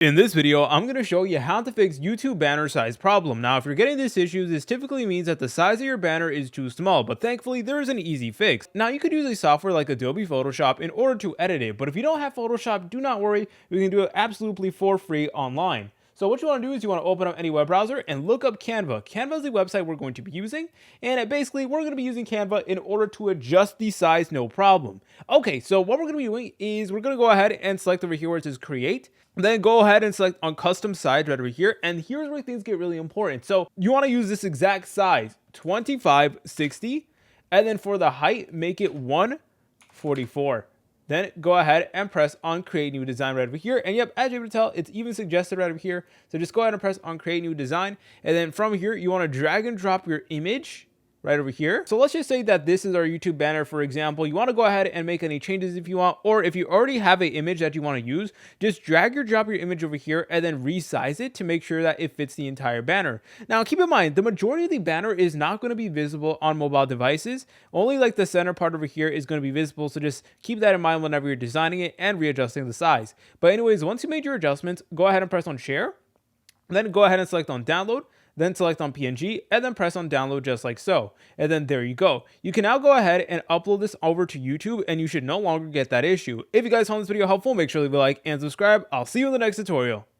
In this video, I'm going to show you how to fix YouTube banner size problem. Now, if you're getting this issue, this typically means that the size of your banner is too small, but thankfully there is an easy fix. Now, you could use a software like Adobe Photoshop in order to edit it, but if you don't have Photoshop, do not worry, you can do it absolutely for free online. So what you want to do is you want to open up any web browser and look up Canva. Canva is the website we're going to be using, and basically we're going to be using Canva in order to adjust the size, no problem. Okay, so what we're going to be doing is we're going to go ahead and select over here where it says create. Then go ahead and select on custom size right over here. And here's where things get really important. So you want to use this exact size, 2560. And then for the height, make it 144. Then go ahead and press on create new design right over here. And yep, as you're able to tell, it's even suggested right over here. So just go ahead and press on create new design. And then from here, you want to drag and drop your image right over here. So let's just say that this is our YouTube banner, for example. You want to go ahead and make any changes if you want, or if you already have an image that you want to use, just drag or drop your image over here and then resize it to make sure that it fits the entire banner. Now, keep in mind, the majority of the banner is not going to be visible on mobile devices. Only like the center part over here is going to be visible. So just keep that in mind whenever you're designing it and readjusting the size. But anyways, once you made your adjustments, go ahead and press on share. Then go ahead and select on download, then select on PNG, and then press on download just like so. And then there you go. You can now go ahead and upload this over to YouTube, and you should no longer get that issue. If you guys found this video helpful, make sure to leave a like and subscribe. I'll see you in the next tutorial.